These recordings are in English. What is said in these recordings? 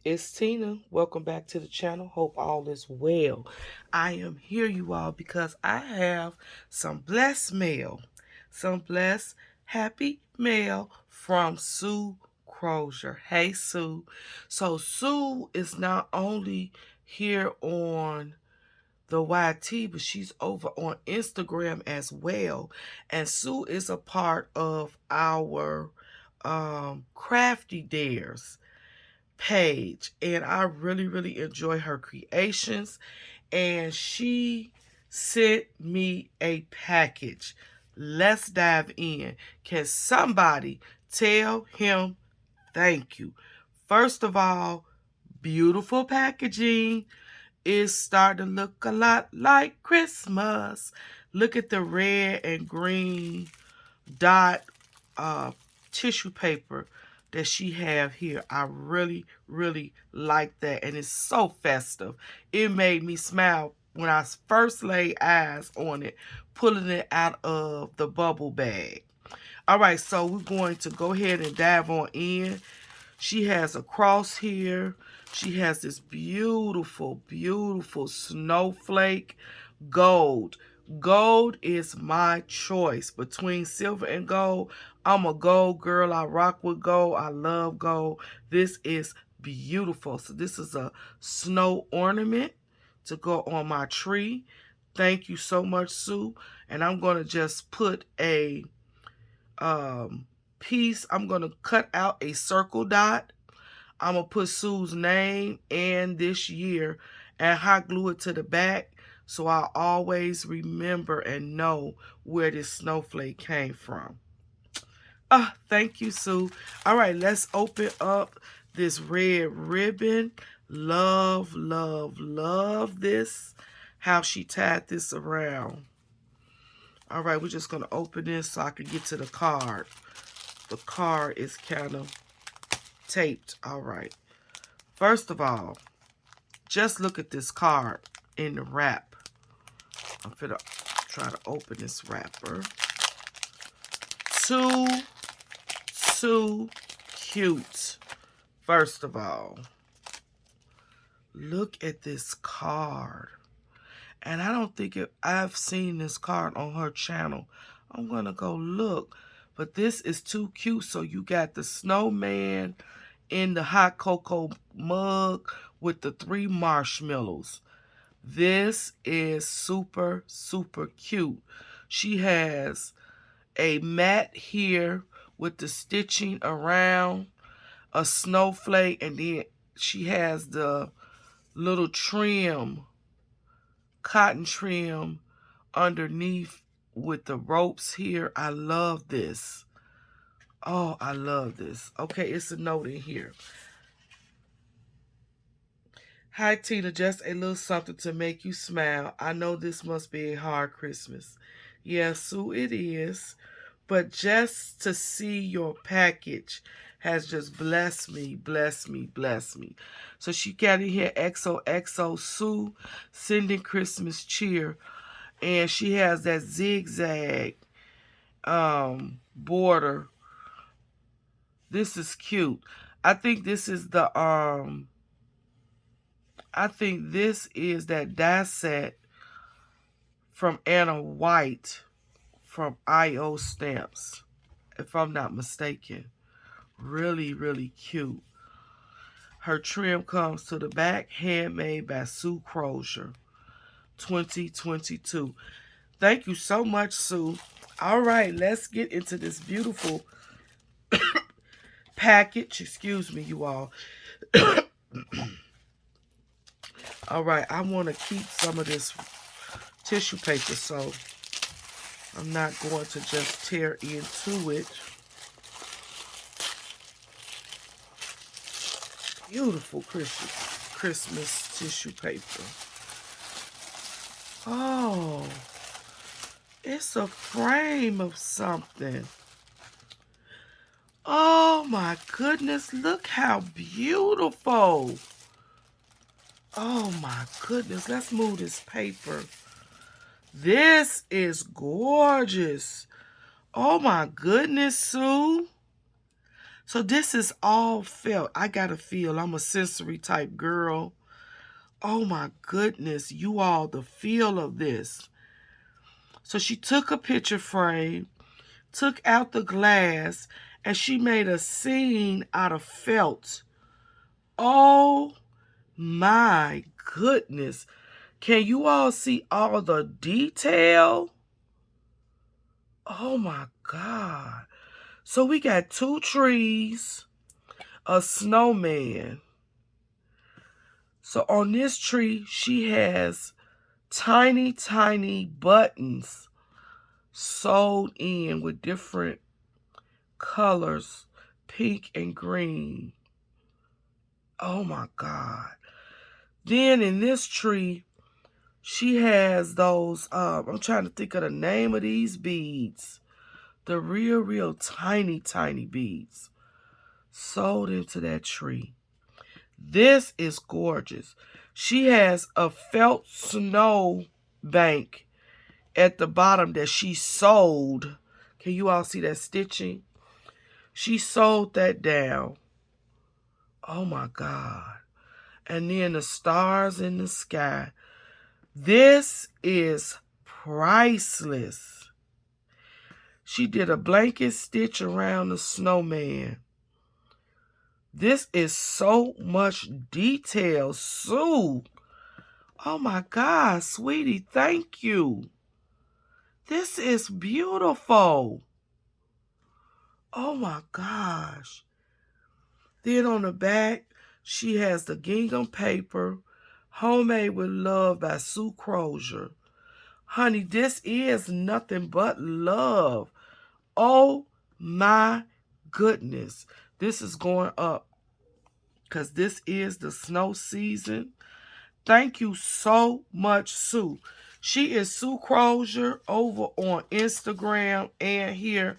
It's Tina. Welcome back to the channel. Hope all is well. I am here, you all, because I have some blessed mail. Some blessed, happy mail from Sue Crozier. Hey, Sue. So, Sue is not only here on the YT, but she's over on Instagram as well. And Sue is a part of our Crafty Dares page, and I really enjoy her creations. And she sent me a package. Let's dive in. Can somebody tell him thank you? First of all, beautiful packaging. Is starting to look a lot like Christmas. Look at the red and green dot uh, tissue paper that she have here. I really like that, and it's so festive. It made me smile when I first laid eyes on it, pulling it out of the bubble bag. All right, so we're going to go ahead and dive on in. She has a cross here. She has this beautiful snowflake gold. Gold is my choice between silver and gold. I'm a gold girl. I rock with gold. I love gold. This is beautiful. So this is a snow ornament to go on my tree. Thank you so much, Sue. And I'm going to just put a piece. I'm going to cut out a circle dot. I'm going to put Sue's name and this year and hot glue it to the back so I always remember and know where this snowflake came from. Thank you, Sue. All right, let's open up this red ribbon. Love this. How she tied this around. All right, we're just going to open this so I can get to the card. The card is kind of taped. All right. First of all, just look at this card in the wrap. I'm finna try to open this wrapper. Too cute. First of all, look at this card. And I don't think I've seen this card on her channel. I'm going to go look. But this is too cute. So you got the snowman in the hot cocoa mug with the 3 marshmallows. This is super cute. She has a mat here with the stitching around, a snowflake, and then she has the little trim, cotton trim underneath with the ropes here. I love this. Oh, I love this. Okay, it's a note in here. Hi, Tina. Just a little something to make you smile. I know this must be a hard Christmas. Yes, Sue, it is. But just to see your package has just blessed me. So she got in here, XOXO Sue, sending Christmas cheer. And she has that zigzag border. This is cute. I think this is the that die set from Anna White from IO Stamps, if I'm not mistaken. Really cute. Her trim comes to the back, handmade by Sue Crozier, 2022. Thank you so much, Sue. All right, let's get into this beautiful package. Excuse me, you all. All right, I want to keep some of this tissue paper, so I'm not going to just tear into it. Beautiful Christmas tissue paper. Oh, it's a frame of something. Oh my goodness, look how beautiful. Oh my goodness, let's move this paper. This is gorgeous. Oh my goodness, Sue. So this is all felt. I got to feel. I'm a sensory type girl. Oh my goodness, you all, the feel of this. So she took a picture frame, took out the glass, and she made a scene out of felt. Oh my goodness. Can you all see all the detail? Oh my God. So we got 2 trees, a snowman. So on this tree, she has tiny, tiny buttons sewed in with different colors, pink and green. Oh my God. Then in this tree, she has those, I'm trying to think of the name of these beads. The real tiny, tiny beads sewed into that tree. This is gorgeous. She has a felt snow bank at the bottom that she sewed. Can you all see that stitching? She sewed that down. Oh my God. And then the stars in the sky. This is priceless. She did a blanket stitch around the snowman. This is so much detail, Sue. Oh my God, sweetie, thank you. This is beautiful. Oh my gosh. Then on the back, she has the gingham paper, homemade with love by Sue Crozier. Honey, this is nothing but love. Oh my goodness. This is going up because this is the snow season. Thank you so much, Sue. She is Sue Crozier over on Instagram and here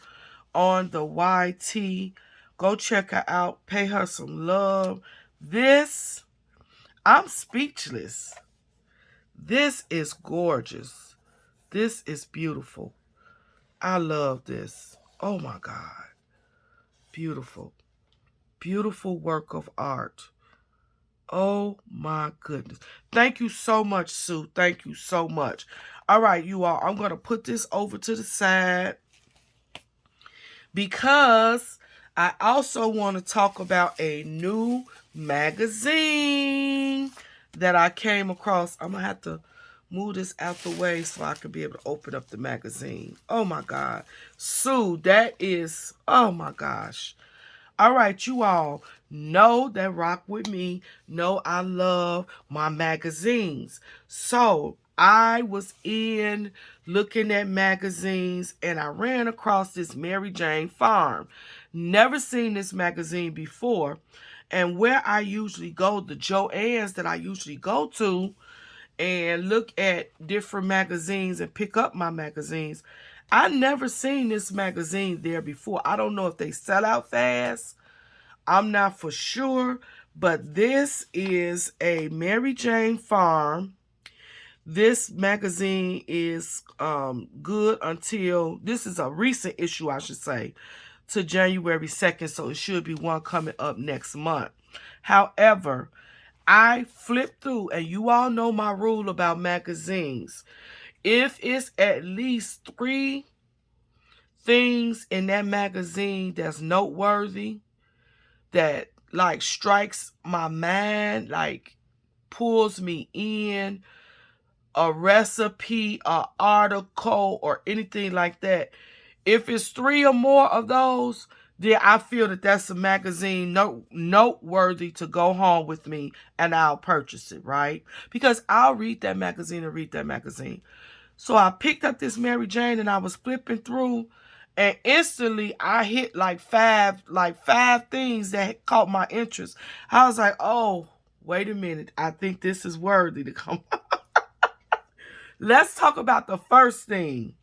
on the YT. Go check her out. Pay her some love. This, I'm speechless. This is gorgeous. This is beautiful. I love this. Oh my God. Beautiful. Beautiful work of art. Oh my goodness. Thank you so much, Sue. Thank you so much. All right, you all. I'm going to put this over to the side because I also want to talk about a new magazine that I came across. I'm going to have to move this out the way so I can be able to open up the magazine. Oh my God. Sue, that is, oh my gosh. All right, you all know that rock with me. Know I love my magazines. So I was in looking at magazines and I ran across this Mary Jane Farm. Never seen this magazine before. And where I usually go, the Joann's that I usually go to and look at different magazines and pick up my magazines, I never seen this magazine there before. I don't know if they sell out fast. I'm not for sure, but this is a Mary Jane Farm. This magazine is good until, this is a recent issue, I should say, to January 2nd, so it should be one coming up next month. However, I flipped through, and you all know my rule about magazines. If it's at least 3 things in that magazine that's noteworthy, that like strikes my mind, like pulls me in, a recipe, a article, or anything like that. If it's 3 or more of those, then I feel that that's a magazine noteworthy to go home with me, and I'll purchase it, right? Because I'll read that magazine and read that magazine. So I picked up this Mary Jane and I was flipping through, and instantly I hit like five things that caught my interest. I was like, oh, wait a minute. I think this is worthy to come. Let's talk about the first thing.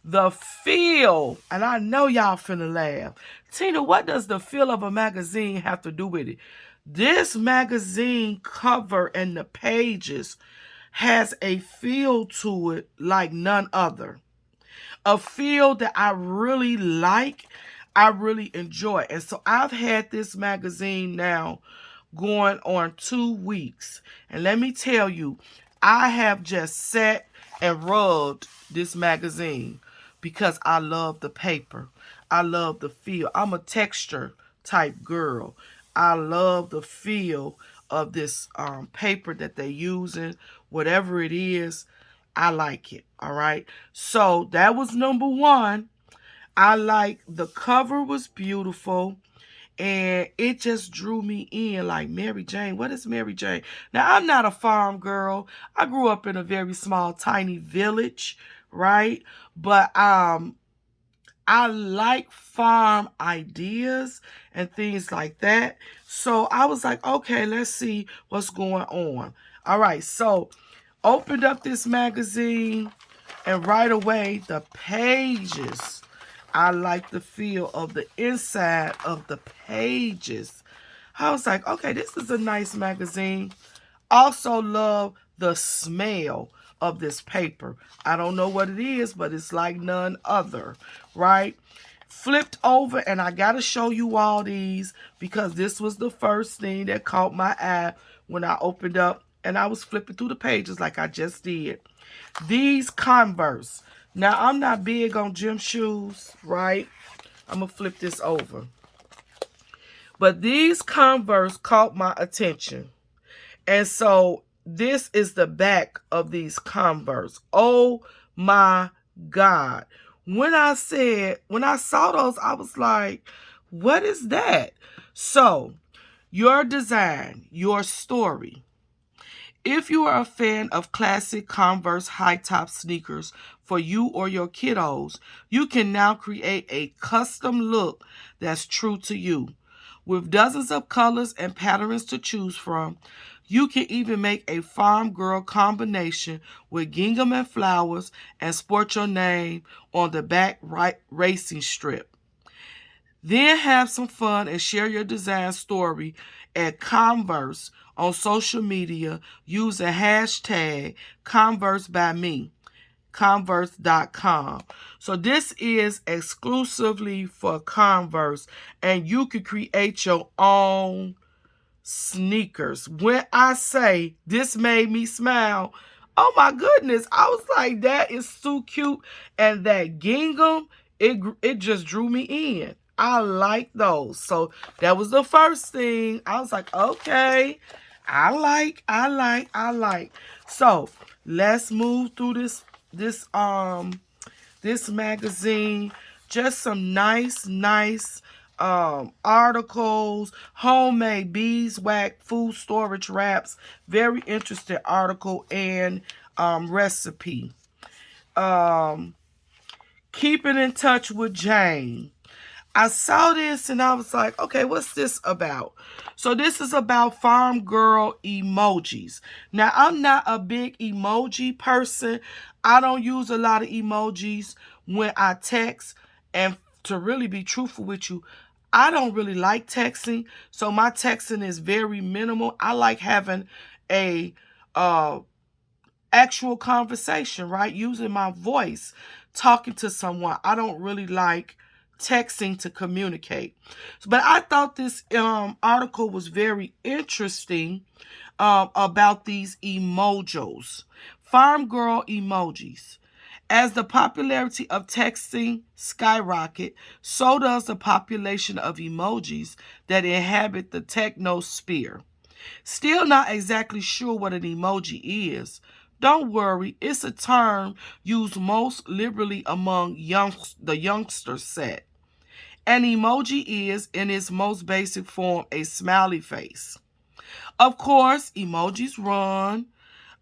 The feel. And I know y'all finna laugh. Tina, what does the feel of a magazine have to do with it? This magazine cover and the pages has a feel to it like none other. A feel that I really like. I really enjoy. And so I've had this magazine now going on 2 weeks. And let me tell you, I have just sat and rubbed this magazine because I love the paper. I love the feel. I'm a texture type girl. I love the feel of this paper that they're using. Whatever it is, I like it. All right. So that was number one. I like the cover was beautiful. And it just drew me in like Mary Jane. What is Mary Jane? Now, I'm not a farm girl. I grew up in a very small, tiny village, right? But I like farm ideas and things like that. So I was like, okay, let's see what's going on. All right, so opened up this magazine, and right away, the pages. I like the feel of the inside of the pages. I was like, okay, this is a nice magazine. Also love the smell of this paper. I don't know what it is, but it's like none other, right? Flipped over, and I got to show you all these because this was the first thing that caught my eye when I opened up and I was flipping through the pages like I just did. These Converse. Now, I'm not big on gym shoes, right? I'm going to flip this over. But these Converse caught my attention. And so this is the back of these Converse. Oh my God. When I saw those, I was like, what is that? So, your design, your story. If you are a fan of classic Converse high-top sneakers for you or your kiddos, you can now create a custom look that's true to you. With dozens of colors and patterns to choose from, you can even make a farm girl combination with gingham and flowers and sport your name on the back right racing strip. Then have some fun and share your design story at Converse on social media using hashtag Converse by me, Converse.com. So this is exclusively for Converse, and you can create your own sneakers. When I say this made me smile, oh my goodness, I was like, that is so cute. And that gingham, it just drew me in. I like those. So that was the first thing. I was like, okay, I like. So let's move through this magazine. Just some nice articles. Homemade beeswax food storage wraps. Very interesting article and recipe. Keeping in touch with Jane. I saw this and I was like, okay, what's this about? So this is about farm girl emojis. Now, I'm not a big emoji person. I don't use a lot of emojis when I text. And to really be truthful with you, I don't really like texting. So my texting is very minimal. I like having a actual conversation, right? Using my voice, talking to someone. I don't really like texting to communicate. But I thought this article was very interesting about these emojis. Farm girl emojis. As the popularity of texting skyrocket, so does the population of emojis that inhabit the technosphere. Still not exactly sure what an emoji is. Don't worry, it's a term used most liberally among the youngster set. An emoji is, in its most basic form, a smiley face. Of course, emojis run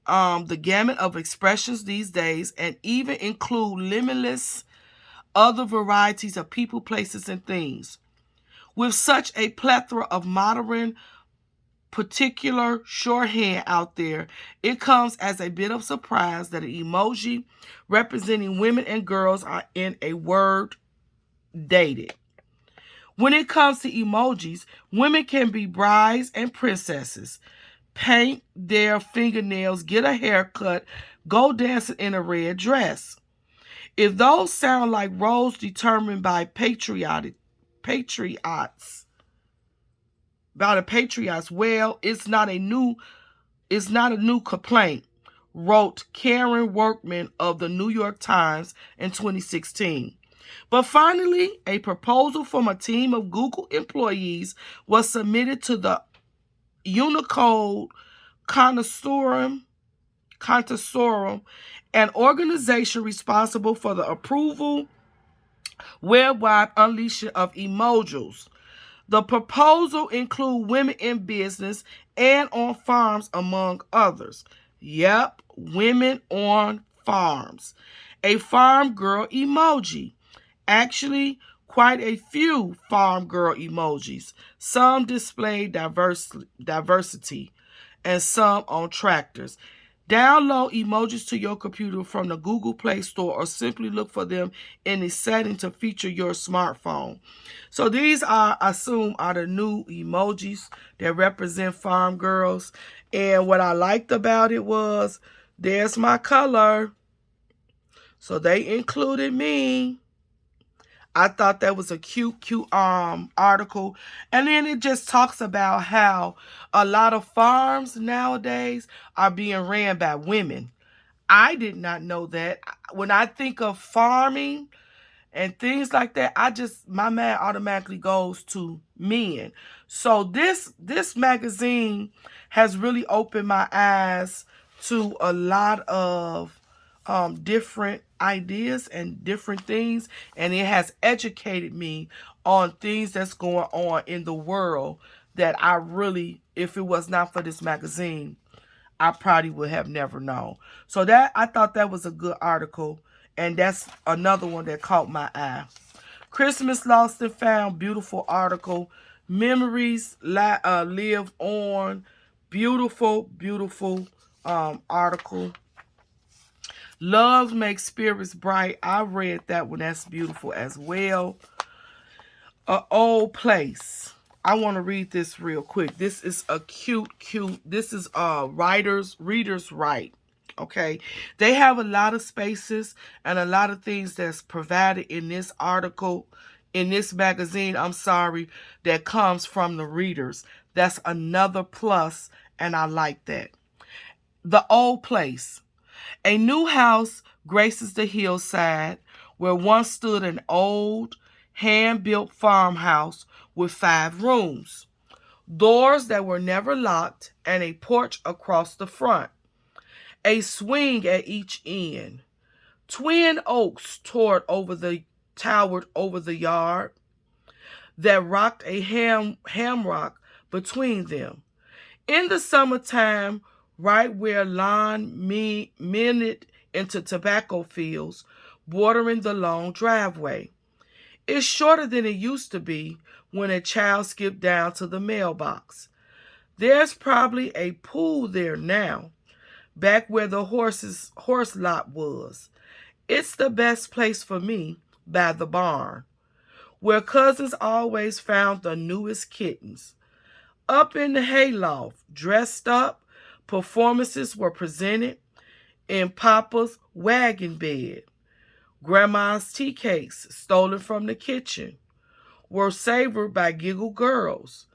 the gamut of expressions these days and even include limitless other varieties of people, places, and things. With such a plethora of modern particular shorthand out there, it comes as a bit of surprise that an emoji representing women and girls are in a word dated. When it comes to emojis, women can be brides and princesses, paint their fingernails, get a haircut, go dancing in a red dress. If those sound like roles determined by patriots. Well, it's not a new complaint, wrote Karen Workman of the New York Times in 2016. But finally, a proposal from a team of Google employees was submitted to the Unicode Consortium, an organization responsible for the approval worldwide unleashing of emojis. The proposal includes women in business and on farms, among others. Yep, women on farms. A farm girl emoji. Actually, quite a few farm girl emojis. Some display diversity, and some on tractors. Download emojis to your computer from the Google Play Store or simply look for them in the setting to feature your smartphone. So these I assume are the new emojis that represent farm girls. And what I liked about it was, there's my color. So they included me. I thought that was a cute article. And then it just talks about how a lot of farms nowadays are being ran by women. I did not know that. When I think of farming and things like that, my mind automatically goes to men. So this magazine has really opened my eyes to a lot of different ideas and different things, and it has educated me on things that's going on in the world that I really, if it was not for this magazine, I probably would have never known. So I thought that was a good article, and that's another one that caught my eye. Christmas Lost and Found, beautiful article. Memories live on, beautiful article. Love makes spirits bright. I read that one. That's beautiful as well. A Old Place. I want to read this real quick. This is a cute. This is Reader's Right. Okay. They have a lot of spaces and a lot of things that's provided in this article, in this magazine, that comes from the readers. That's another plus, and I like that. The Old Place. A new house graces the hillside where once stood an old, hand-built farmhouse with 5 rooms, doors that were never locked, and a porch across the front, a swing at each end. Twin oaks towered over the yard that rocked a hammock between them. In the summertime, right where lawn minted into tobacco fields, bordering the long driveway. It's shorter than it used to be when a child skipped down to the mailbox. There's probably a pool there now, back where the horse lot was. It's the best place for me, by the barn, where cousins always found the newest kittens. Up in the hayloft, dressed up, performances were presented in Papa's wagon bed. Grandma's tea cakes, stolen from the kitchen, were savored by giggle girls,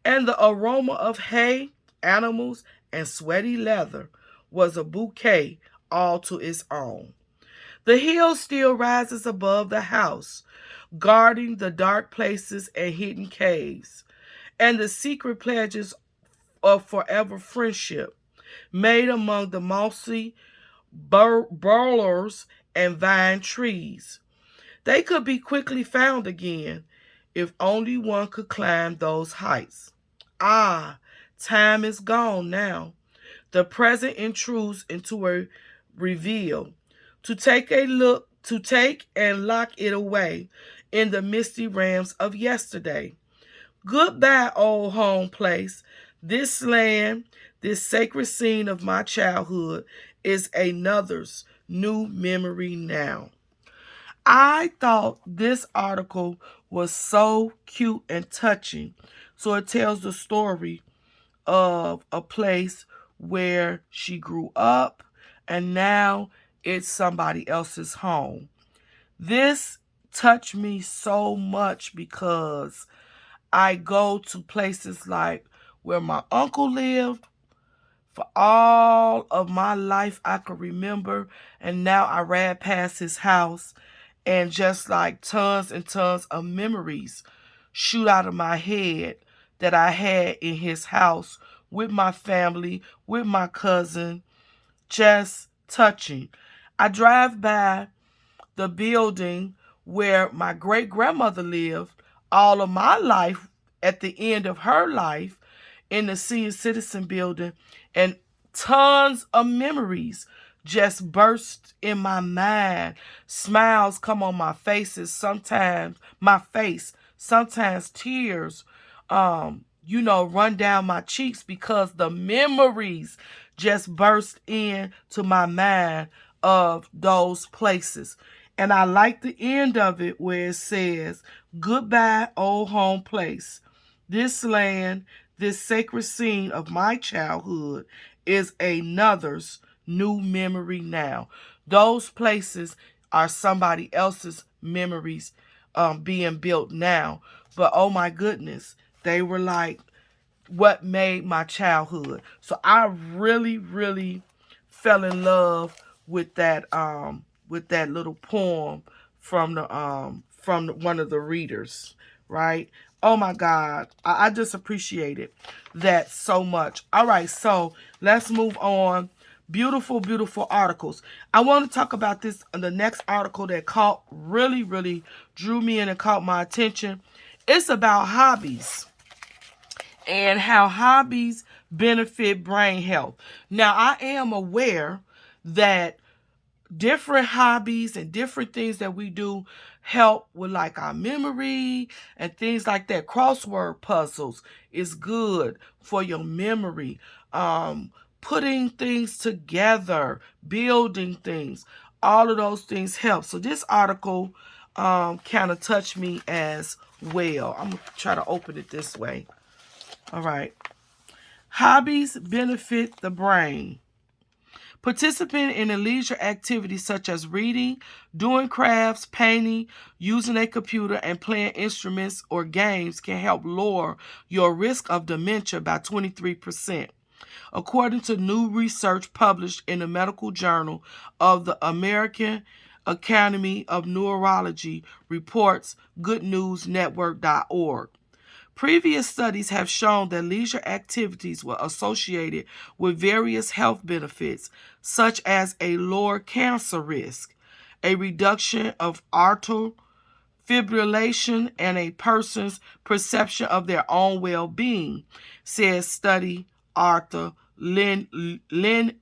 and the aroma of hay, animals, and sweaty leather was a bouquet all to its own. The hill still rises above the house, guarding the dark places and hidden caves, and the secret pledges of forever friendship made among the mossy burlers and vine trees. They could be quickly found again if only one could climb those heights. Ah, time is gone now. The present intrudes into a reveal. To take and lock it away in the misty realms of yesterday. Goodbye, old home place. This land, this sacred scene of my childhood, is another's new memory now. I thought this article was so cute and touching. So it tells the story of a place where she grew up and now it's somebody else's home. This touch me so much because I go to places like where my uncle lived for all of my life I could remember. And now I ran past his house and just like tons and tons of memories shoot out of my head that I had in his house with my family, with my cousin, just touching. I drive by the building where my great grandmother lived all of my life at the end of her life in the senior citizen building, and tons of memories just burst in my mind. Smiles come on my faces, sometimes my face, sometimes tears run down my cheeks because the memories just burst into my mind of those places. And I like the end of it where it says, "Goodbye, old home place. This land, this sacred scene of my childhood is another's new memory now." Those places are somebody else's memories being built now. But oh my goodness, they were like what made my childhood. So I really, really fell in love with that little poem from one of the readers, right? Oh my God. I just appreciated that so much. All right, so let's move on. Beautiful, beautiful articles. I want to talk about this the next article that really drew me in and caught my attention. It's about hobbies and how hobbies benefit brain health. Now, I am aware that different hobbies and different things that we do help with like our memory and things like that. Crossword puzzles is good for your memory. Putting things together, building things, all of those things help. So this article kind of touched me as well. I'm gonna try to open it this way. All right. Hobbies benefit the brain. Participating in a leisure activities such as reading, doing crafts, painting, using a computer, and playing instruments or games can help lower your risk of dementia by 23%. According to new research published in the medical journal of the American Academy of Neurology, reports goodnewsnetwork.org. Previous studies have shown that leisure activities were associated with various health benefits, such as a lower cancer risk, a reduction of atrial fibrillation, and a person's perception of their own well-being, says study author Lin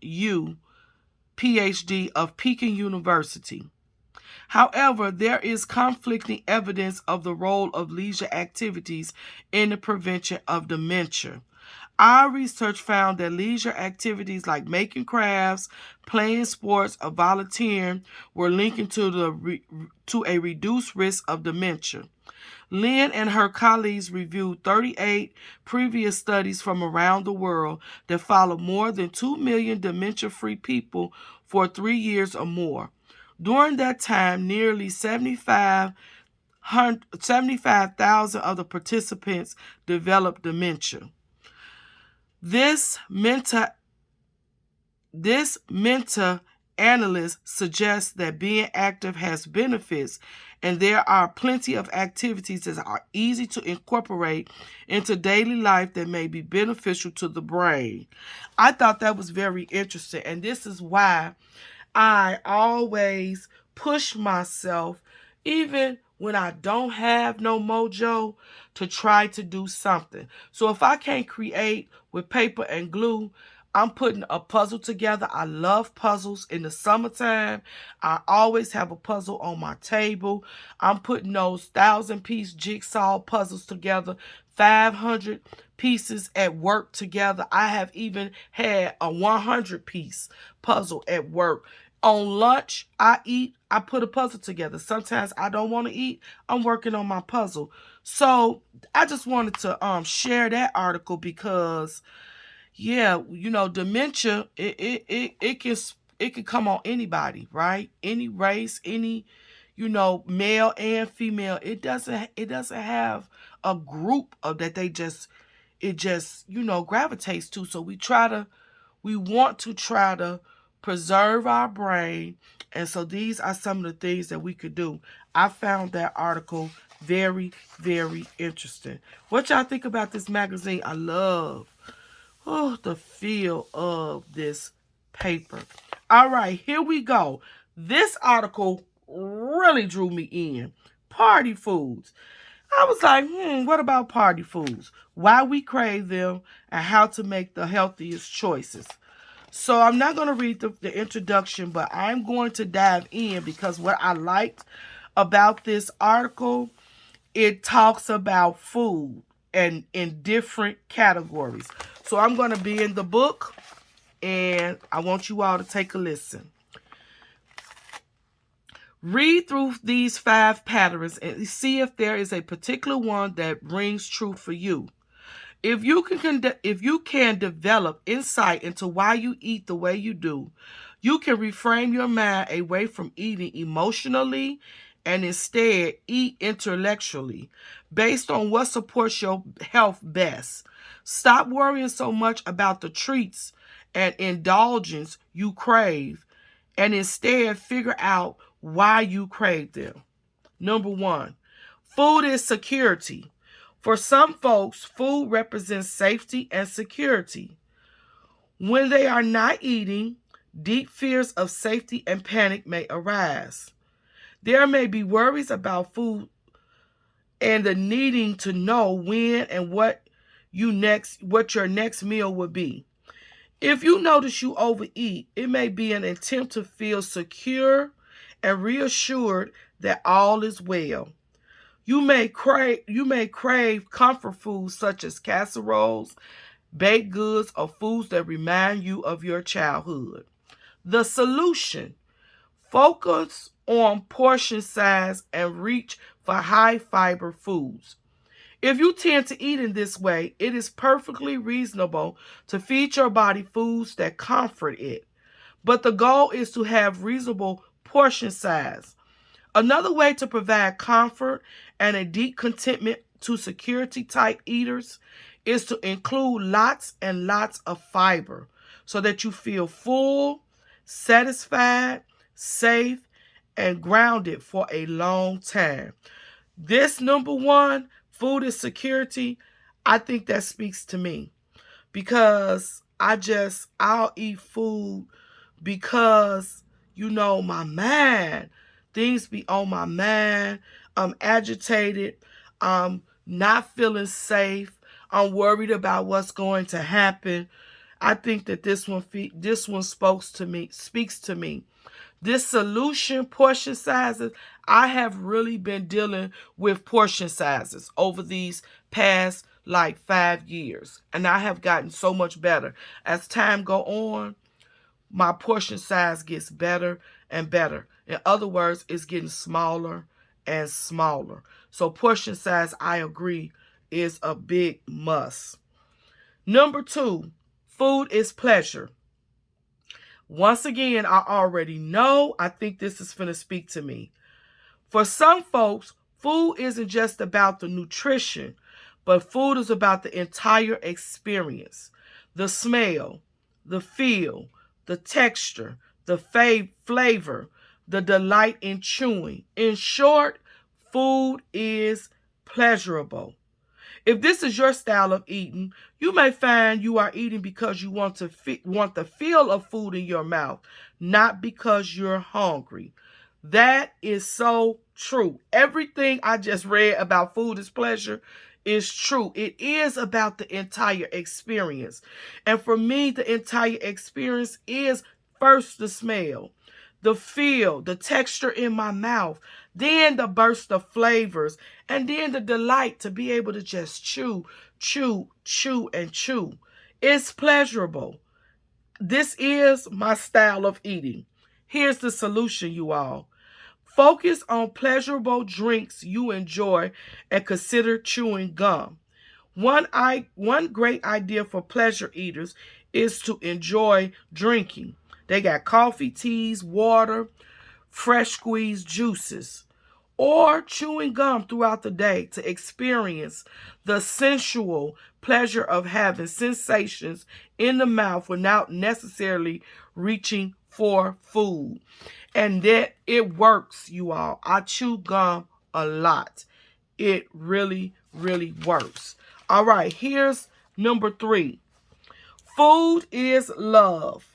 Yu, PhD of Peking University. However, there is conflicting evidence of the role of leisure activities in the prevention of dementia. Our research found that leisure activities like making crafts, playing sports, or volunteering were linked to a reduced risk of dementia. Lynn and her colleagues reviewed 38 previous studies from around the world that followed more than 2 million dementia-free people for 3 years or more. During that time, nearly 75,000 of the participants developed dementia. This meta-analysis suggests that being active has benefits, and there are plenty of activities that are easy to incorporate into daily life that may be beneficial to the brain. I thought that was very interesting, and this is why I always push myself, even when I don't have no mojo, to try to do something. So if I can't create with paper and glue, I'm putting a puzzle together. I love puzzles. In the summertime, I always have a puzzle on my table. I'm putting those 1,000-piece jigsaw puzzles together, 500 pieces at work together. I have even had a 100-piece puzzle at work. On lunch, I put a puzzle together. Sometimes I don't want to eat. I'm working on my puzzle. So I just wanted to share that article because, yeah, dementia, it can come on anybody, right? Any race, any, male and female. It doesn't have a group of that it just gravitates to. So we want to try to preserve our brain. And so these are some of the things that we could do. I found that article very, very interesting. What y'all think about this magazine? I love the feel of this paper. All right, here we go. This article really drew me in. Party foods. I was like, what about party foods? Why we crave them and how to make the healthiest choices. So I'm not going to read the introduction, but I'm going to dive in because what I liked about this article, it talks about food and in different categories. So I'm going to be in the book and I want you all to take a listen. Read through these 5 patterns and see if there is a particular one that rings true for you. If you can develop insight into why you eat the way you do, you can reframe your mind away from eating emotionally and instead eat intellectually based on what supports your health best. Stop worrying so much about the treats and indulgence you crave and instead figure out why you crave them. Number 1, food is security. For some folks, food represents safety and security. When they are not eating, deep fears of safety and panic may arise. There may be worries about food and the needing to know when and what your next meal will be. If you notice you overeat, it may be an attempt to feel secure and reassured that all is well. You may crave comfort foods such as casseroles, baked goods, or foods that remind you of your childhood. The solution: focus on portion size and reach for high fiber foods. If you tend to eat in this way, it is perfectly reasonable to feed your body foods that comfort it. But the goal is to have reasonable portion size. Another way to provide comfort and a deep contentment to security type eaters is to include lots and lots of fiber so that you feel full, satisfied, safe, and grounded for a long time. This number 1, food is security, I think that speaks to me because I'll eat food because my mind, things be on my mind. I'm agitated. I'm not feeling safe. I'm worried about what's going to happen. I think that this one speaks to me. This solution, portion sizes, I have really been dealing with portion sizes over these past 5 years, and I have gotten so much better. As time go on, my portion size gets better and better. In other words, it's getting smaller and smaller. So portion size, I agree, is a big must. Number 2, food is pleasure. Once again, I already know, I think this is going to speak to me. For some folks, food isn't just about the nutrition, but food is about the entire experience. The smell, the feel, the texture, the flavor, the delight in chewing. In short, food is pleasurable. If this is your style of eating, you may find you are eating because you want the feel of food in your mouth, not because you're hungry. That is so true. Everything I just read about food is pleasure is true. It is about the entire experience. And for me, the entire experience is first the smell, the feel, the texture in my mouth, then the burst of flavors, and then the delight to be able to just chew, and chew. It's pleasurable. This is my style of eating. Here's the solution, you all. Focus on pleasurable drinks you enjoy and consider chewing gum. One great idea for pleasure eaters is to enjoy drinking. They got coffee, teas, water, fresh squeezed juices, or chewing gum throughout the day to experience the sensual pleasure of having sensations in the mouth without necessarily reaching for food. And that it works, you all. I chew gum a lot. It really, really works. All right, here's number 3. Food is love.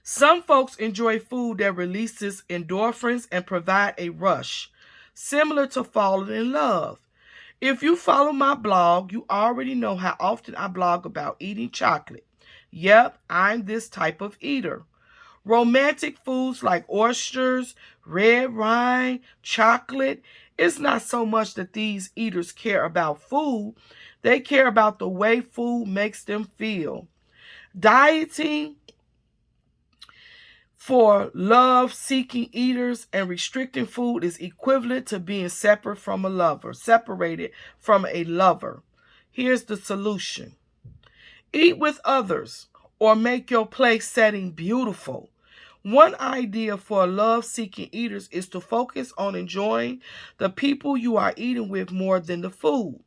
Some folks enjoy food that releases endorphins and provide a rush, similar to falling in love. If you follow my blog, you already know how often I blog about eating chocolate. Yep, I'm this type of eater. Romantic foods like oysters, red wine, chocolate. It's not so much that these eaters care about food, they care about the way food makes them feel. Dieting for love-seeking eaters and restricting food is equivalent to being separated from a lover. Here's the solution. Eat with others or make your place setting beautiful. One idea for love-seeking eaters is to focus on enjoying the people you are eating with more than the food.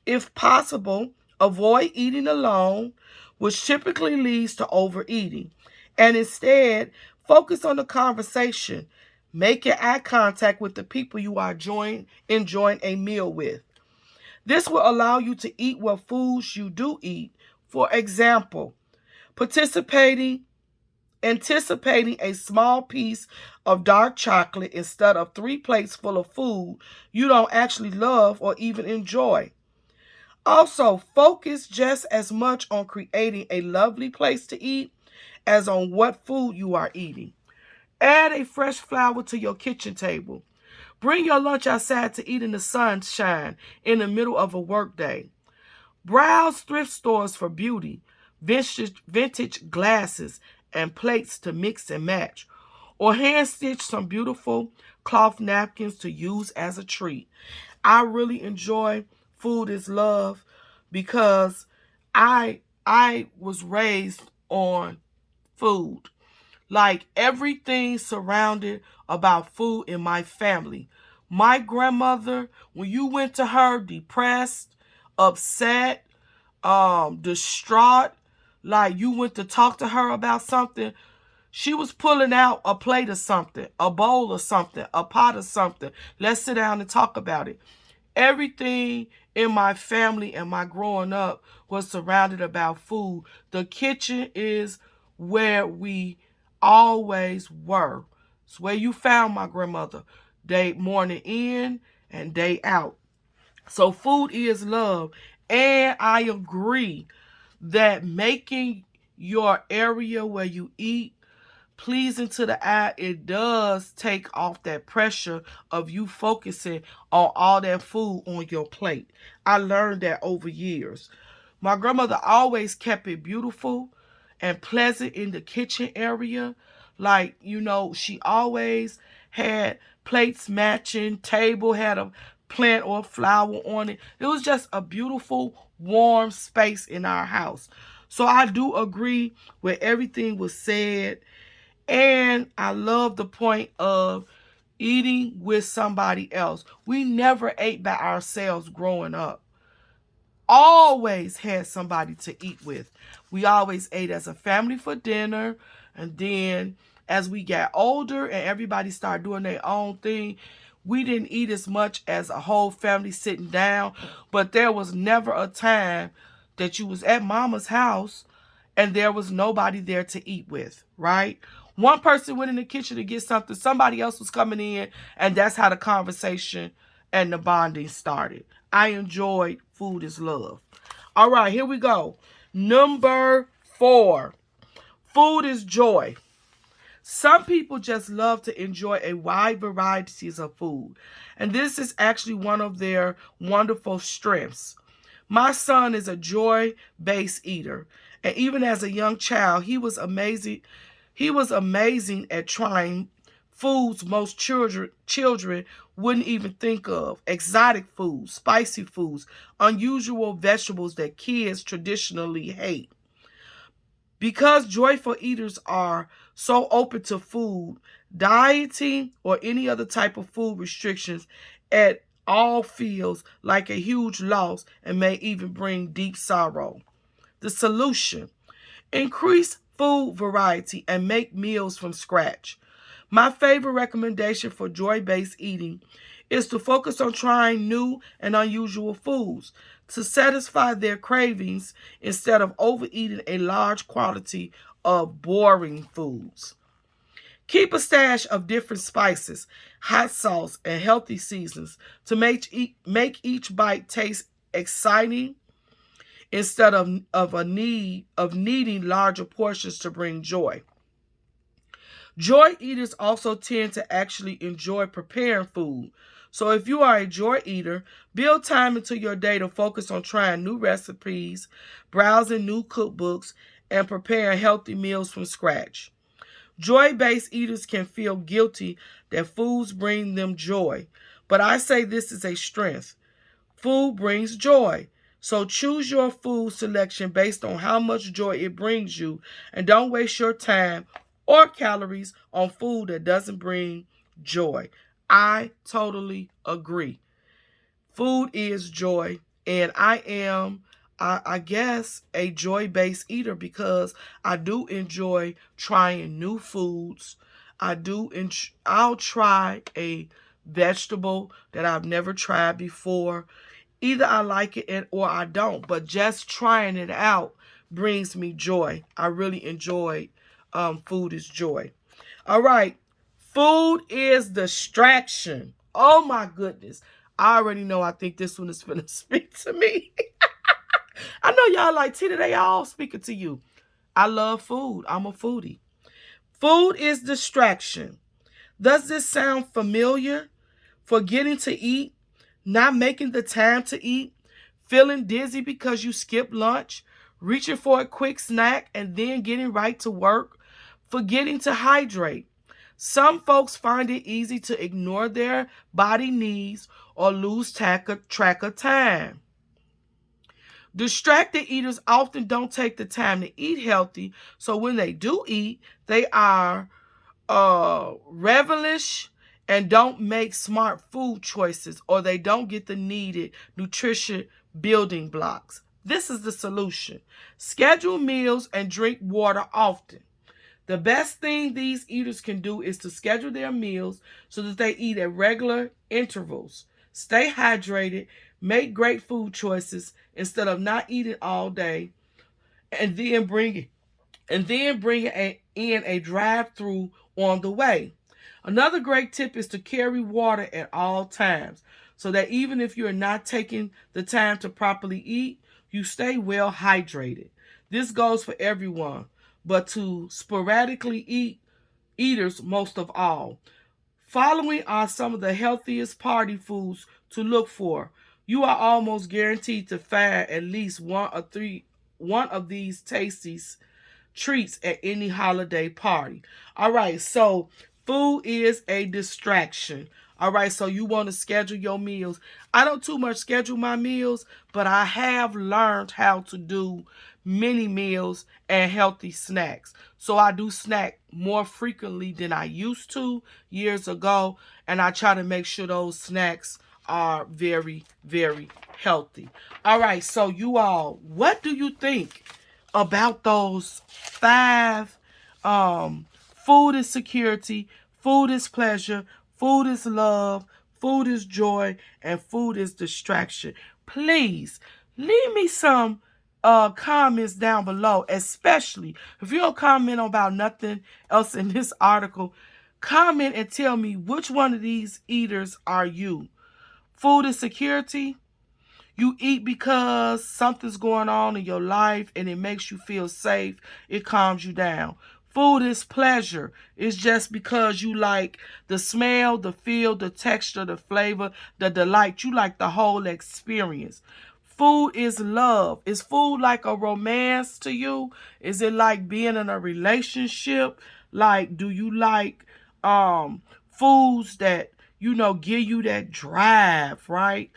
If possible, avoid eating alone, which typically leads to overeating, and instead focus on the conversation. Make your eye contact with the people you are enjoying a meal with. This will allow you to eat what foods you do eat. For example, anticipating a small piece of dark chocolate instead of 3 plates full of food you don't actually love or even enjoy. Also, focus just as much on creating a lovely place to eat as on what food you are eating. Add a fresh flower to your kitchen table. Bring your lunch outside to eat in the sunshine in the middle of a workday. Browse thrift stores for beauty, vintage glasses, and plates to mix and match. Or hand stitch some beautiful cloth napkins to use as a treat. I really enjoy Food is Love because I was raised on food. Like everything surrounded about food in my family. My grandmother, when you went to her depressed, upset, distraught, like you went to talk to her about something, she was pulling out a plate of something, a bowl of something, a pot of something. Let's sit down and talk about it. Everything in my family and my growing up was surrounded about food. The kitchen is where we always were. It's where you found my grandmother, day morning in and day out. So food is love. And I agree that making your area where you eat pleasing to the eye, it does take off that pressure of you focusing on all that food on your plate. I learned that over years. My grandmother always kept it beautiful and pleasant in the kitchen area. Like, she always had plates matching, table had a plant or a flower on it. It was just a beautiful, warm space in our house. So I do agree with everything was said. And I love the point of eating with somebody else. We never ate by ourselves growing up. Always had somebody to eat with. We always ate as a family for dinner. And then as we got older and everybody started doing their own thing, we didn't eat as much as a whole family sitting down. But there was never a time that you was at mama's house and there was nobody there to eat with, right? One person went in the kitchen to get something, somebody else was coming in, and that's how the conversation and the bonding started. I enjoyed Food is Love. All right, here we go. Number 4, food is joy. Some people just love to enjoy a wide variety of food, and this is actually one of their wonderful strengths. My son is a joy-based eater, and even as a young child, he was amazing. He was amazing at trying foods most children wouldn't even think of. Exotic foods, spicy foods, unusual vegetables that kids traditionally hate. Because joyful eaters are so open to food, Dieting or any other type of food restrictions at all feels like a huge loss and may even bring deep sorrow. The solution: increase food variety and make meals from scratch. My favorite recommendation for joy-based eating is to focus on trying new and unusual foods to satisfy their cravings instead of overeating a large quantity of boring foods. Keep a stash of different spices, hot sauce, and healthy seasons to make each bite taste exciting instead of needing larger portions to bring joy. Joy eaters also tend to actually enjoy preparing food. So if you are a joy eater, build time into your day to focus on trying new recipes, browsing new cookbooks, and preparing healthy meals from scratch. Joy-based eaters can feel guilty that foods bring them joy, but I say this is a strength. Food brings joy. So choose your food selection based on how much joy it brings you, and don't waste your time or calories on food that doesn't bring joy. I totally agree. Food is joy, and I am, I guess, a joy-based eater because I do enjoy trying new foods. I'll try a vegetable that I've never tried before. Either I like it or I don't, but just trying it out brings me joy. I really enjoy food is joy. All right. Food is distraction. Oh my goodness. I already know I think this one is going to speak to me. I know y'all like Tina, they all speaking to you. I love food. I'm a foodie. Food is distraction. Does this sound familiar? Forgetting to eat, not making the time to eat, feeling dizzy because you skipped lunch, reaching for a quick snack and then getting right to work, forgetting to hydrate. Some folks find it easy to ignore their body needs or lose track of time. Distracted eaters often don't take the time to eat healthy, so when they do eat, they are revelish and don't make smart food choices, or they don't get the needed nutrition building blocks. This is the solution. Schedule meals and drink water often. The best thing these eaters can do is to schedule their meals so that they eat at regular intervals. Stay hydrated, make great food choices instead of not eating all day, and then bring in a drive-through on the way. Another great tip is to carry water at all times so that even if you're not taking the time to properly eat, you stay well hydrated. This goes for everyone, but to sporadically eaters most of all. Following are some of the healthiest party foods to look for. You are almost guaranteed to find at least one of these tasty treats at any holiday party. All right, so food is a distraction. All right, so you want to schedule your meals. I don't too much schedule my meals, but I have learned how to do mini meals and healthy snacks. So I do snack more frequently than I used to years ago, and I try to make sure those snacks are very, very healthy. All right, so you all, what do you think about those five? Food is security, food is pleasure, food is love, food is joy, and food is distraction. Please leave me some comments down below, especially if you don't comment about nothing else in this article. Comment and tell me which one of these eaters are you. Food is security. You eat because something's going on in your life and it makes you feel safe. It calms you down. Food is pleasure. It's just because you like the smell, the feel, the texture, the flavor, the delight. You like the whole experience. Food is love. Is food like a romance to you? Is it like being in a relationship? Like, do you like foods that, give you that drive, right?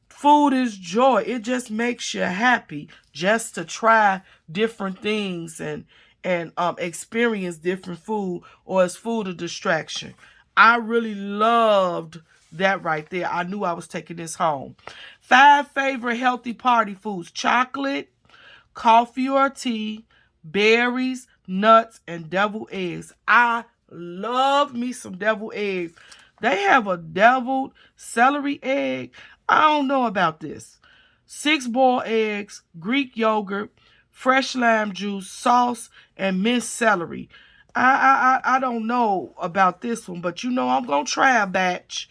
Food is joy. It just makes you happy just to try different things and experience different food, or is food a distraction? I really loved that right there. I knew I was taking this home. 5 favorite healthy party foods: chocolate, coffee or tea, berries, nuts, and deviled eggs. I love me some deviled eggs. They have a deviled celery egg. I don't know about this. 6 boiled eggs, Greek yogurt, fresh lime juice, sauce, and minced celery. I don't know about this one, but I'm gonna try a batch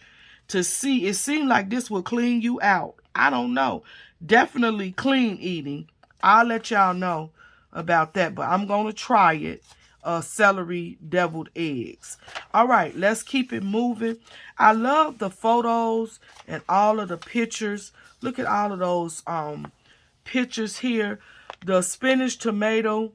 to see. It seemed like this will clean you out. I don't know. Definitely clean eating. I'll let y'all know about that, but I'm gonna try it. Celery deviled eggs. All right, let's keep it moving. I love the photos and all of the pictures. Look at all of those pictures here. The spinach, tomato,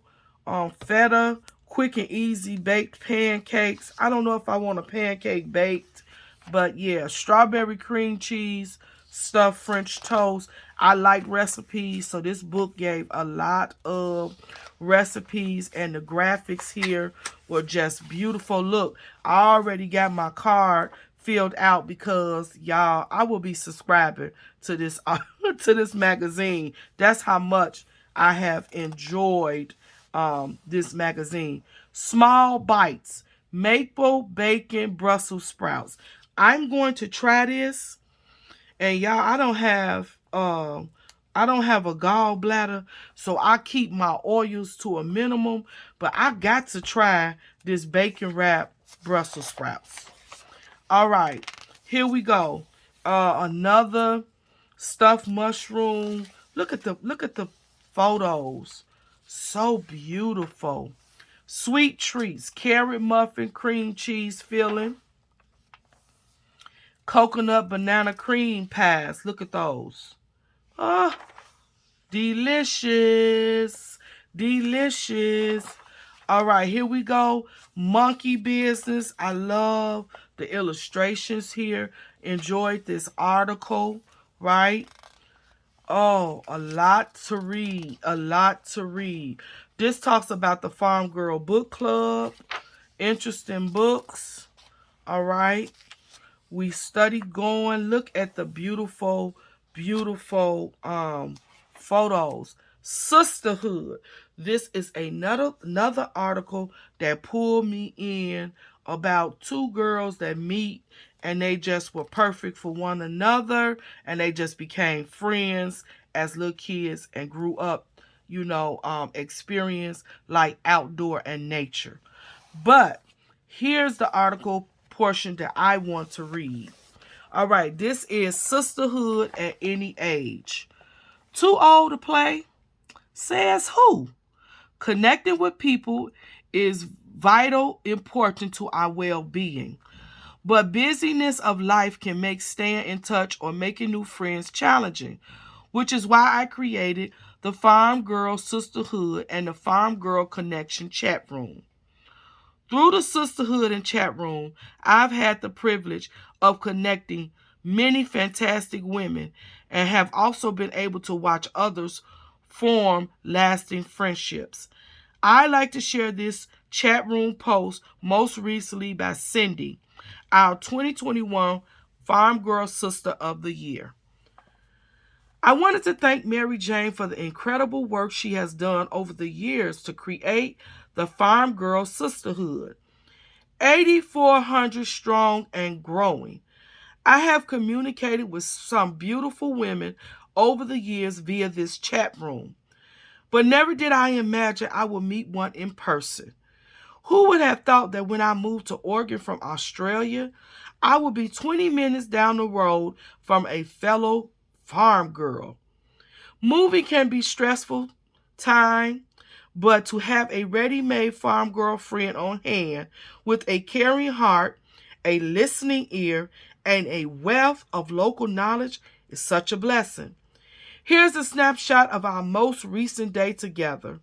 feta, quick and easy baked pancakes. I don't know if I want a pancake baked, but yeah, strawberry cream cheese, stuffed French toast. I like recipes, so this book gave a lot of recipes, and the graphics here were just beautiful. Look, I already got my card filled out because y'all, I will be subscribing to this to this magazine. That's how much I have enjoyed this magazine. Small bites, maple bacon Brussels sprouts. I'm going to try this, and y'all, I don't have a gallbladder, so I keep my oils to a minimum, but I got to try this bacon wrap Brussels sprouts. All right, here we go. Another stuffed mushroom. Look at the photos. So beautiful. Sweet treats, carrot muffin, cream cheese filling, coconut banana cream pies. Look at those. Ah, delicious. Delicious. All right, here we go. Monkey business. I love the illustrations here. Enjoyed this article, right? Oh, a lot to read. A lot to read. This talks about the Farm Girl Book Club. Interesting books. All right. We study going. Look at the beautiful, beautiful photos. Sisterhood. This is another article that pulled me in about 2 girls that meet, and they just were perfect for one another, and they just became friends as little kids and grew up, experience like outdoor and nature. But here's the article portion that I want to read. All right, this is Sisterhood at Any Age. Too old to play? Says who? Connecting with people is vital important to our well-being. But busyness of life can make staying in touch or making new friends challenging, which is why I created the Farm Girl Sisterhood and the Farm Girl Connection chat room. Through the sisterhood and chat room, I've had the privilege of connecting many fantastic women and have also been able to watch others form lasting friendships. I like to share this chat room post most recently by Cindy, our 2021 Farm Girl Sister of the Year. I wanted to thank Mary Jane for the incredible work she has done over the years to create the Farm Girl Sisterhood. 8,400 strong and growing. I have communicated with some beautiful women over the years via this chat room, but never did I imagine I would meet one in person. Who would have thought that when I moved to Oregon from Australia, I would be 20 minutes down the road from a fellow farm girl? Moving can be stressful time, but to have a ready-made farm girl friend on hand with a caring heart, a listening ear, and a wealth of local knowledge is such a blessing. Here's a snapshot of our most recent day together.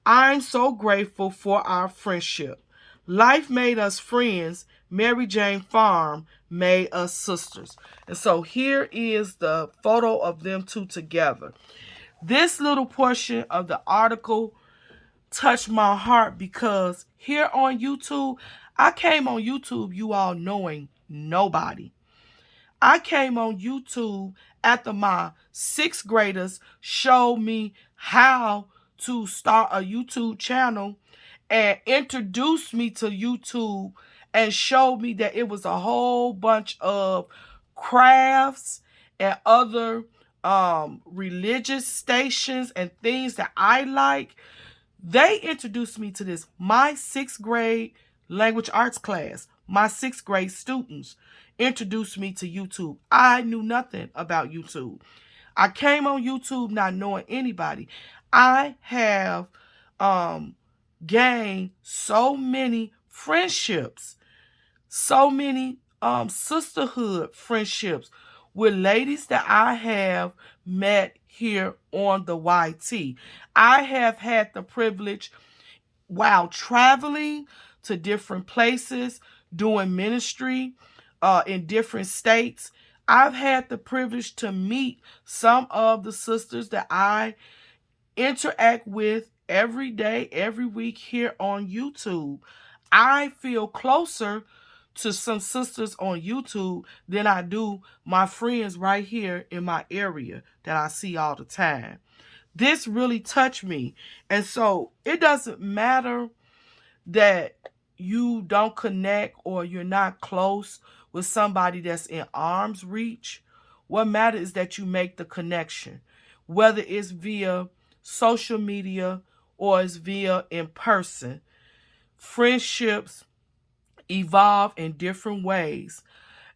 I'm so grateful for our friendship. Life made us friends. Mary Jane Farm made us sisters. And so here is the photo of them two together. This little portion of the article touched my heart because here on YouTube, I came on YouTube, you all knowing nobody. I came on YouTube after my sixth graders showed me how to start a YouTube channel and introduced me to YouTube and showed me that it was a whole bunch of crafts and other religious stations and things that I like. They introduced me to this. My sixth grade language arts class, my sixth grade students introduced me to YouTube. I knew nothing about YouTube. I came on YouTube not knowing anybody. I have gained so many friendships, so many sisterhood friendships with ladies that I have met here on the YT. I have had the privilege while traveling to different places, doing ministry in different states. I've had the privilege to meet some of the sisters that I interact with every day, every week here on YouTube. I feel closer to some sisters on YouTube than I do my friends right here in my area that I see all the time. This really touched me. And so it doesn't matter that you don't connect or you're not close with somebody that's in arm's reach. What matters is that you make the connection, whether it's via social media or it's via in person. Friendships evolve in different ways.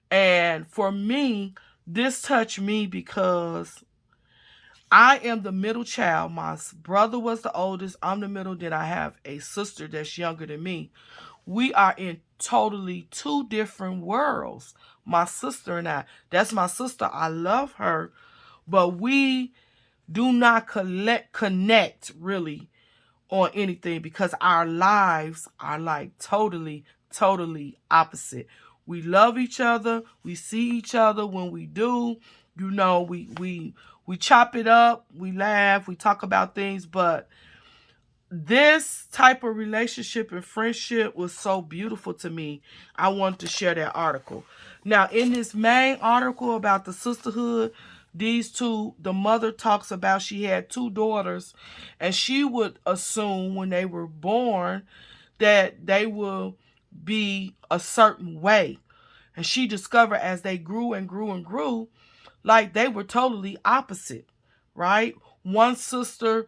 And for me, this touched me because I am the middle child. My brother was the oldest. I'm the middle. Then I have a sister that's younger than me. We are in totally two different worlds. My sister and I. That's my sister. I love her. But we do not connect really on anything because our lives are like totally opposite. We love each other. We see each other when we do. You know, we chop it up, we laugh, we talk about things, but this type of relationship and friendship was so beautiful to me. I wanted to share that article. Now, in this main article about the sisterhood, these two, the mother talks about she had two daughters, and she would assume when they were born that they will be a certain way. And she discovered as they grew and grew and grew, like they were totally opposite, right? One sister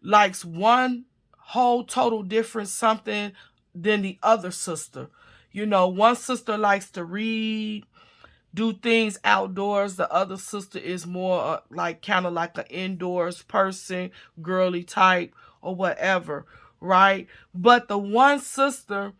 likes one whole total different something than the other sister. You know, one sister likes to read, do things outdoors. The other sister is more like kind of like an indoors person, girly type or whatever, right? But the one sister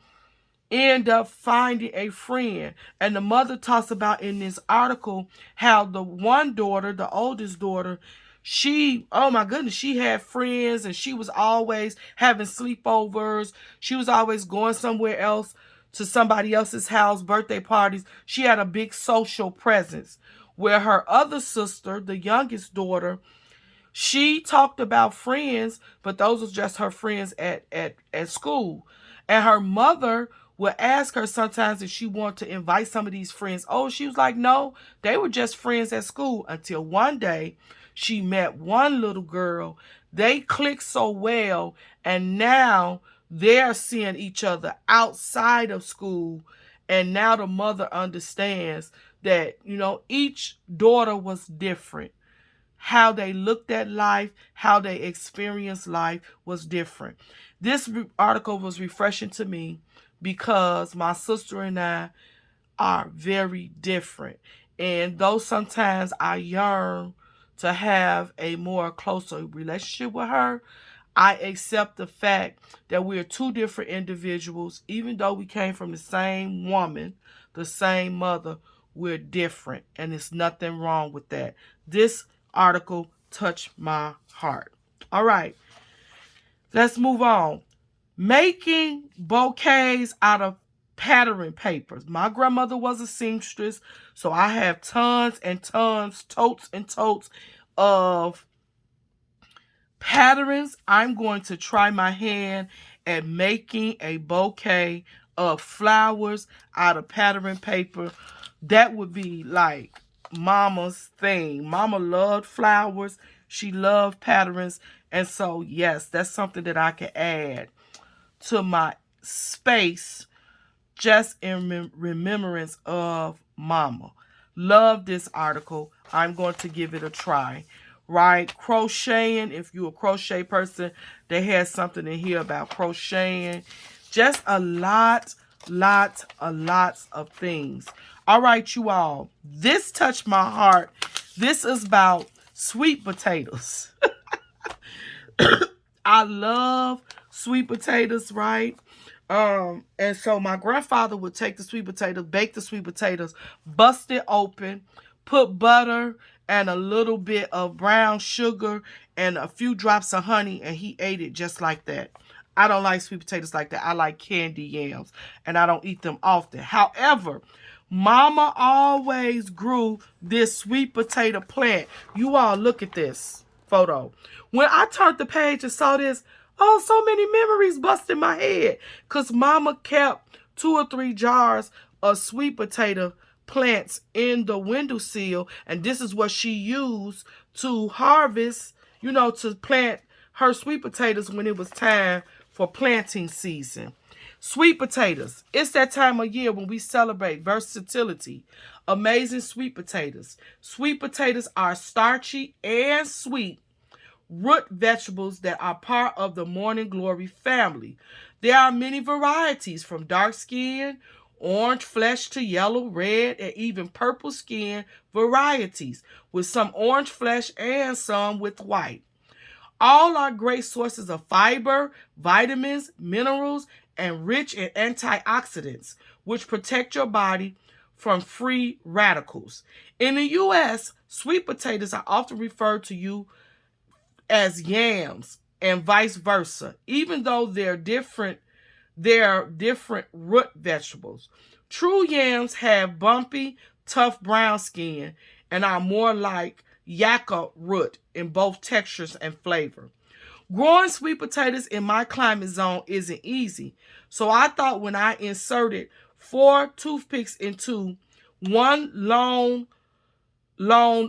end up finding a friend. And the mother talks about in this article how the one daughter, the oldest daughter, she, oh my goodness, she had friends and she was always having sleepovers. She was always going somewhere else to somebody else's house, birthday parties. She had a big social presence. Where her other sister, the youngest daughter, she talked about friends, but those was just her friends at school. And her mother would ask her sometimes if she wanted to invite some of these friends. Oh, she was like, no, they were just friends at school. Until one day she met one little girl. They clicked so well, and now they're seeing each other outside of school. And now the mother understands that, you know, each daughter was different. How they looked at life, how they experienced life was different. This article was refreshing to me because my sister and I are very different. And though sometimes I yearn to have a more closer relationship with her, I accept the fact that we are two different individuals. Even though we came from the same woman, the same mother, we're different. And there's nothing wrong with that. This article touched my heart. All right, let's move on. Making bouquets out of pattern papers. My grandmother was a seamstress, so I have tons and tons, totes and totes of Patterns, I'm going to try my hand at making a bouquet of flowers out of pattern paper. That would be like Mama's thing. Mama loved flowers. She loved patterns. And so, yes, that's something that I can add to my space just in remembrance of Mama. Love this article. I'm going to give it a try. Right? Crocheting, if you're a crochet person, they had something in here about crocheting. Just a lots of things. All right, you all. This touched my heart. This is about sweet potatoes. I love sweet potatoes, right? And so my grandfather would take the sweet potatoes, bake the sweet potatoes, bust it open, put butter and a little bit of brown sugar and a few drops of honey, and he ate it just like that. I don't like sweet potatoes like that. I like candy yams, and I don't eat them often. However, Mama always grew this sweet potato plant. You all look at this photo. When I turned the page and saw this, oh, so many memories busted my head. Because Mama kept 2 or 3 jars of sweet potato plants in the windowsill. And this is what she used to harvest, you know, to plant her sweet potatoes when it was time for planting season. Sweet potatoes. It's that time of year when we celebrate versatility. Amazing sweet potatoes. Sweet potatoes are starchy and sweet root vegetables that are part of the morning glory family. There are many varieties from dark skin, orange flesh to yellow, red, and even purple skin varieties, with some orange flesh and some with white. All are great sources of fiber, vitamins, minerals, and rich in antioxidants, which protect your body from free radicals. In the U.S., sweet potatoes are often referred to you as yams and vice versa, even though they're different root vegetables. True yams have bumpy, tough brown skin and are more like yucca root in both textures and flavor. Growing sweet potatoes in my climate zone isn't easy, so I thought when I inserted 4 toothpicks into one long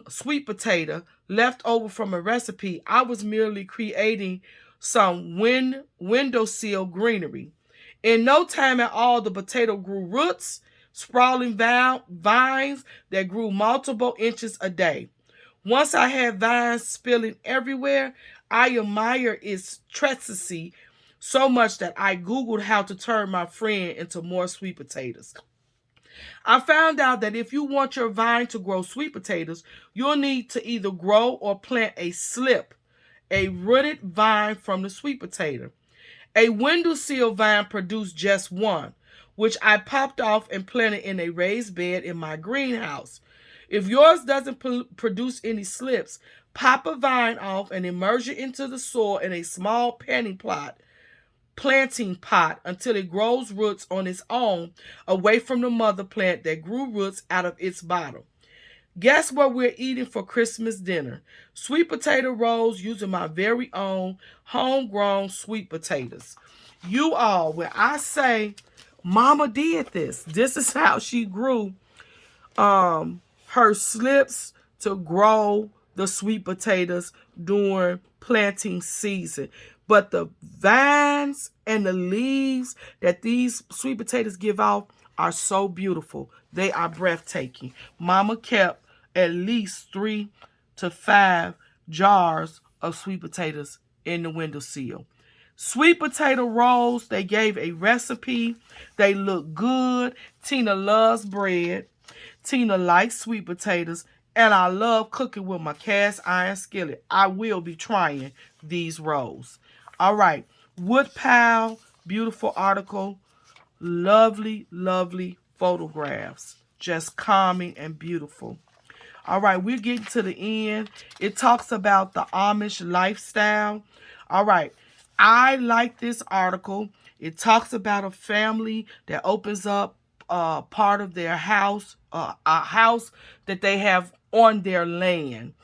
sweet potato left over from a recipe, I was merely creating some windowsill greenery. In no time at all, the potato grew roots, sprawling vines that grew multiple inches a day. Once I had vines spilling everywhere, I admired its treachery so much that I Googled how to turn my friend into more sweet potatoes. I found out that if you want your vine to grow sweet potatoes, you'll need to either grow or plant a slip, a rooted vine from the sweet potato. A windowsill vine produced just one, which I popped off and planted in a raised bed in my greenhouse. If yours doesn't produce any slips, pop a vine off and immerse it into the soil in a small planting pot until it grows roots on its own away from the mother plant that grew roots out of its bottom. Guess what we're eating for Christmas dinner? Sweet potato rolls using my very own homegrown sweet potatoes. You all, when I say Mama did this is how she grew her slips to grow the sweet potatoes during planting season. But the vines and the leaves that these sweet potatoes give off are so beautiful. They are breathtaking. Mama kept at least 3 to 5 jars of sweet potatoes in the windowsill. Sweet potato rolls, they gave a recipe. They look good. Tina loves bread. Tina likes sweet potatoes. And I love cooking with my cast iron skillet. I will be trying these rolls. All right. Woodpile, beautiful article. Lovely, lovely photographs. Just calming and beautiful. All right, we're getting to the end. It talks about the Amish lifestyle. All right, I like this article. It talks about a family that opens up part of their house, a house that they have on their land.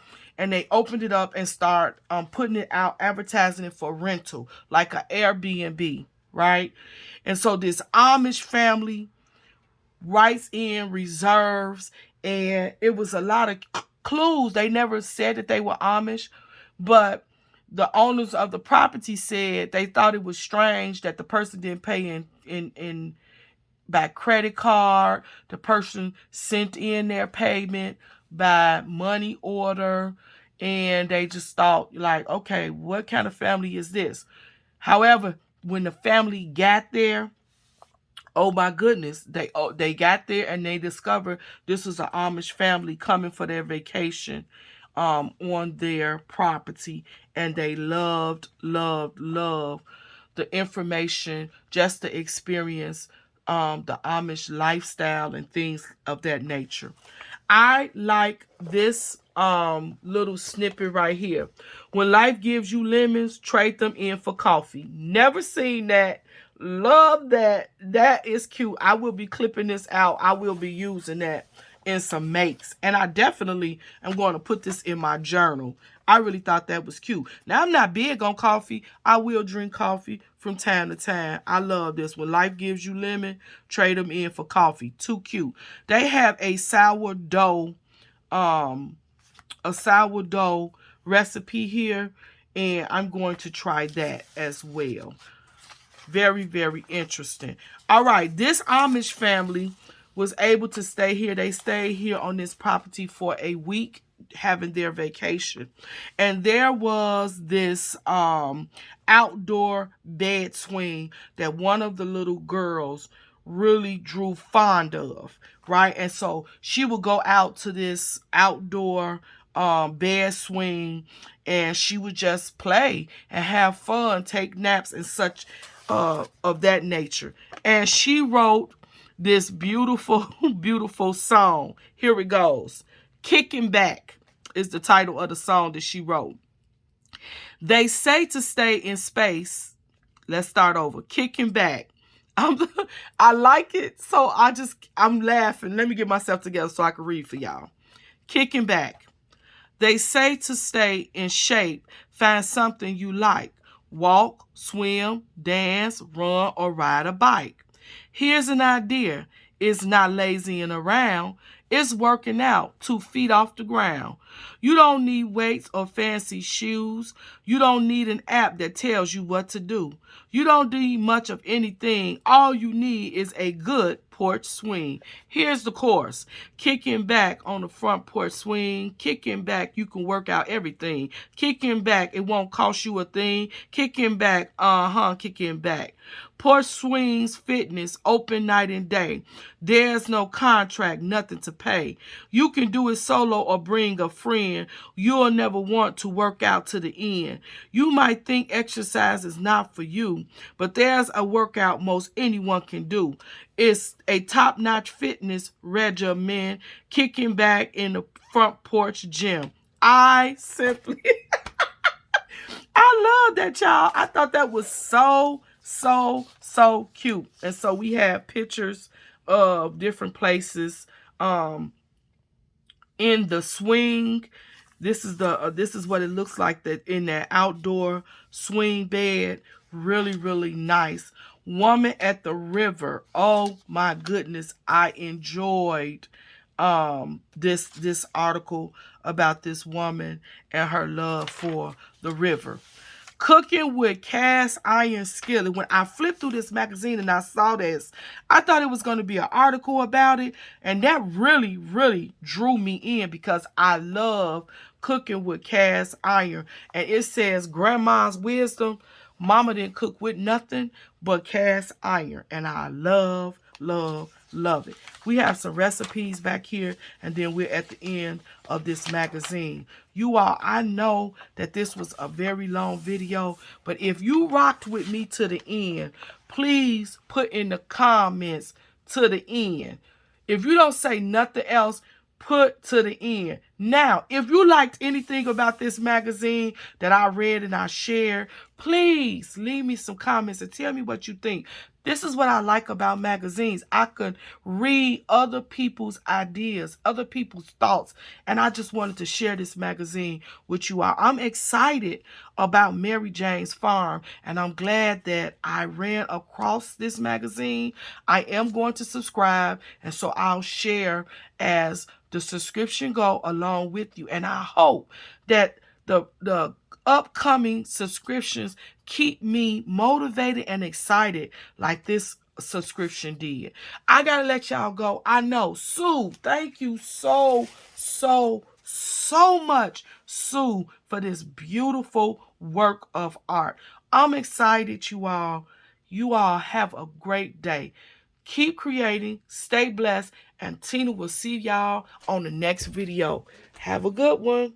and they opened it up and start putting it out, advertising it for rental, like an Airbnb, right? And so this Amish family writes in, reserves, and it was a lot of clues. They never said that they were Amish, but the owners of the property said they thought it was strange that the person didn't pay in by credit card. The person sent in their payment by money order, and they just thought, like, okay, what kind of family is this? However, when the family got there, oh my goodness, they got there and they discovered this was an Amish family coming for their vacation on their property, and they loved the information, just the experience, the Amish lifestyle and things of that nature. I like this little snippet right here. When life gives you lemons, trade them in for coffee. Never seen that. Love that. That is cute. I will be clipping this out. I will be using that in some makes. And I definitely am going to put this in my journal. I really thought that was cute. Now, I'm not big on coffee. I will drink coffee from time to time. I love this. When life gives you lemon, trade them in for coffee. Too cute. They have a sourdough recipe here, and I'm going to try that as well. Very, very interesting. All right, this Amish family was able to stay here. They stayed here on this property for a week, having their vacation. And there was this outdoor bed swing that one of the little girls really drew fond of, right? And so she would go out to this outdoor bed swing, and she would just play and have fun, take naps and such of that nature. And she wrote this beautiful, beautiful song. Here it goes. Kicking Back is the title of the song that she wrote. They say to stay in space. Let's start over. Kicking Back. I like it, so I'm laughing. Let me get myself together so I can read for y'all. Kicking Back. They say to stay in shape, find something you like. Walk, swim, dance, run, or ride a bike. Here's an idea. It's not lazying around. It's working out 2 feet off the ground. You don't need weights or fancy shoes. You don't need an app that tells you what to do. You don't need much of anything. All you need is a good porch swing. Here's the course. Kicking back on the front porch swing. Kicking back, you can work out everything. Kicking back, it won't cost you a thing. Kicking back, kicking back. Porch swings fitness, open night and day. There's no contract, nothing to pay. You can do it solo or bring a friend. You'll never want to work out to the end. You might think exercise is not for you, but there's a workout most anyone can do. It's a top-notch fitness regimen, kicking back in the front porch gym. I simply, I love that, y'all. I thought that was so cute. And so we have pictures of different places in the swing. This is what it looks like that in that outdoor swing bed. Really, really nice. Woman at the river. Oh my goodness, I enjoyed this article about this woman and her love for the river. Cooking with cast iron skillet. When I flipped through this magazine and I saw this, I thought it was going to be an article about it. And that really, really drew me in because I love cooking with cast iron. And it says grandma's wisdom. Mama didn't cook with nothing but cast iron. And I love it. We have some recipes back here, and then we're at the end of this magazine. You all, I know that this was a very long video, but if you rocked with me to the end, please put in the comments to the end. If you don't say nothing else, put to the end. Now, if you liked anything about this magazine that I read and I shared, please leave me some comments and tell me what you think. This is what I like about magazines. I could read other people's ideas, other people's thoughts, and I just wanted to share this magazine with you all. I'm excited about Mary Jane's Farm, and I'm glad that I ran across this magazine. I am going to subscribe, and so I'll share as the subscription go along with you. And I hope that the upcoming subscriptions keep me motivated and excited like this subscription did. I gotta let y'all go. I know, Sue, thank you so much, Sue, for this beautiful work of art. I'm excited, you all. You all have a great day. Keep creating, stay blessed, and Tina will see y'all on the next video. Have a good one.